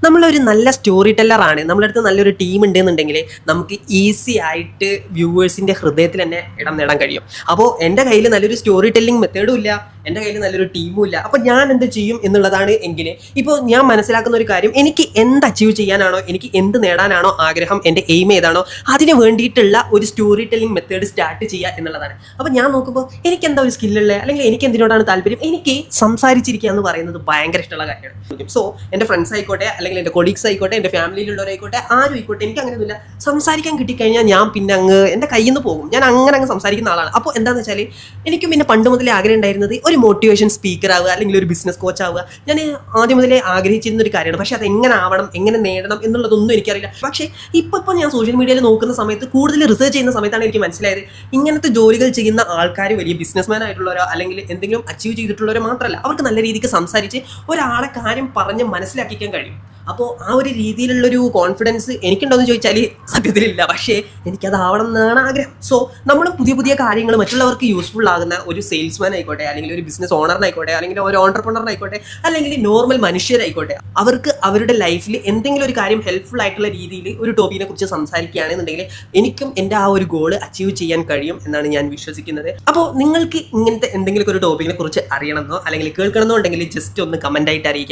നമ്മളൊരു നല്ല സ്റ്റോറി ടെല്ലറാണ്, നമ്മുടെ അടുത്ത് നല്ലൊരു ടീം ഉണ്ടെന്നുണ്ടെങ്കിൽ നമുക്ക് ഈസി ആയിട്ട് വ്യൂവേഴ്സിൻ്റെ ഹൃദയത്തിൽ തന്നെ ഇടം നേടാൻ കഴിയും. അപ്പോൾ എൻ്റെ കയ്യിൽ നല്ലൊരു സ്റ്റോറി ടെല്ലിംഗ് മെത്തേഡും ഇല്ല, എൻ്റെ കയ്യിൽ നല്ലൊരു ടീമും ഇല്ല. അപ്പോൾ ഞാൻ എന്ത് ചെയ്യും എന്നുള്ളതാണ് എങ്കിൽ, ഇപ്പോൾ ഞാൻ മനസ്സിലാക്കുന്ന ഒരു കാര്യം, എനിക്ക് എന്ത് അച്ചീവ് ചെയ്യാനാണോ, എനിക്ക് എന്ത് നേടാനാണോ ആഗ്രഹം, എൻ്റെ എയിം ഏതാണോ അതിന് വേണ്ടിയിട്ടുള്ള ഒരു സ്റ്റോറി ടെല്ലിംഗ് മെത്തേഡ് സ്റ്റാർട്ട് ചെയ്യുക എന്നുള്ളതാണ്. അപ്പോൾ ഞാൻ നോക്കുമ്പോൾ എനിക്ക് എന്താ ഒരു സ്കില്ലുള്ള, അല്ലെങ്കിൽ എനിക്ക് എന്തിനോടാണ് താല്പര്യം, എനിക്ക് സംസാരിച്ചിരിക്കുക എന്ന് പറയുന്നത് ഭയങ്കര ഇഷ്ടമുള്ള കാര്യമാണ്. സോ എൻ്റെ ഫ്രണ്ട്സ് ആയിക്കോട്ടെ, അല്ലെങ്കിൽ എൻ്റെ കൊളീഗ്സ് ആയിക്കോട്ടെ, എൻ്റെ ഫാമിലിയിലുള്ളവരായിക്കോട്ടെ, ആരും ആയിക്കോട്ടെ, എനിക്ക് അങ്ങനെയൊന്നുമില്ല. സംസാരിക്കാൻ കിട്ടിക്കഴിഞ്ഞാൽ ഞാൻ പിന്നെ എൻ്റെ കയ്യിൽ നിന്ന് പോകും. ഞാൻ അങ്ങനെ സംസാരിക്കുന്ന ആളാണ്. അപ്പോൾ എന്താണെന്ന് വെച്ചാൽ, എനിക്കും പിന്നെ പണ്ട് മുതലേ ആഗ്രഹം ഉണ്ടായിരുന്നത് ഒരു മോട്ടിവേഷൻ സ്പീക്കർ ആവുക, അല്ലെങ്കിൽ ഒരു ബിസിനസ് കോച്ച് ആവുക. ഞാൻ ആദ്യം മുതലേ ആഗ്രഹിച്ചിരുന്ന ഒരു കാര്യമാണ്. പക്ഷേ അത് എങ്ങനെ ആവണം, എങ്ങനെ നേടണം എന്നുള്ളതൊന്നും എനിക്കറിയില്ല. പക്ഷേ ഇപ്പോൾ ഞാൻ സോഷ്യൽ മീഡിയയിൽ നോക്കുന്ന സമയത്ത്, കൂടുതൽ റിസർച്ച് ചെയ്യുന്ന സമയത്താണ് എനിക്ക് മനസ്സിലായത്, ഇങ്ങനത്തെ ജോലികൾ ചെയ്യുന്ന ആൾക്കാർ വലിയ ബിസിനസ്മാൻ ആയിട്ടുള്ളവരോ അല്ലെങ്കിൽ എന്തെങ്കിലും അച്ചീവ് ചെയ്തിട്ടുള്ളവരോ മാത്രമല്ല, അവർക്ക് നല്ല രീതിക്ക് സംസാരിച്ച് ഒരാളെ കാര്യം പറഞ്ഞ് മനസ്സിലാക്കിക്കാൻ കഴിയും. അപ്പോൾ ആ ഒരു രീതിയിലുള്ളൊരു കോൺഫിഡൻസ് എനിക്കുണ്ടോയെന്ന് ചോദിച്ചാൽ സത്യത്തിലില്ല. പക്ഷേ എനിക്കതാവണം എന്നാണ് ആഗ്രഹം. സോ നമ്മൾ പുതിയ പുതിയ കാര്യങ്ങൾ മറ്റുള്ളവർക്ക് യൂസ്ഫുൾ ആകുന്ന ഒരു സെയിൽസ്മാൻ ആയിക്കോട്ടെ, അല്ലെങ്കിൽ ഒരു ബിസിനസ് ഓണറിനായിക്കോട്ടെ, അല്ലെങ്കിൽ ഒരു ഓണ്ടർപ്രണറിനായിക്കോട്ടെ, അല്ലെങ്കിൽ നോർമൽ മനുഷ്യരായിക്കോട്ടെ, അവർക്ക് അവരുടെ ലൈഫിൽ എന്തെങ്കിലും ഒരു കാര്യം ഹെൽപ്ഫുൾ ആയിട്ടുള്ള രീതിയിൽ ഒരു ടോപ്പിക്കിനെ കുറിച്ച് സംസാരിക്കുകയാണെന്നുണ്ടെങ്കിൽ എനിക്കും എൻ്റെ ആ ഒരു ഗോൾ അച്ചീവ് ചെയ്യാൻ കഴിയും എന്നാണ് ഞാൻ വിശ്വസിക്കുന്നത്. അപ്പോൾ നിങ്ങൾക്ക് ഇങ്ങനത്തെ എന്തെങ്കിലും ഒരു ടോപ്പിക്കിനെ കുറിച്ച് അറിയണമെന്നോ അല്ലെങ്കിൽ കേൾക്കണമെന്നോ ഉണ്ടെങ്കിൽ ജസ്റ്റ് ഒന്ന് കമൻ്റ് ആയിട്ട് അറിയിക്കുക.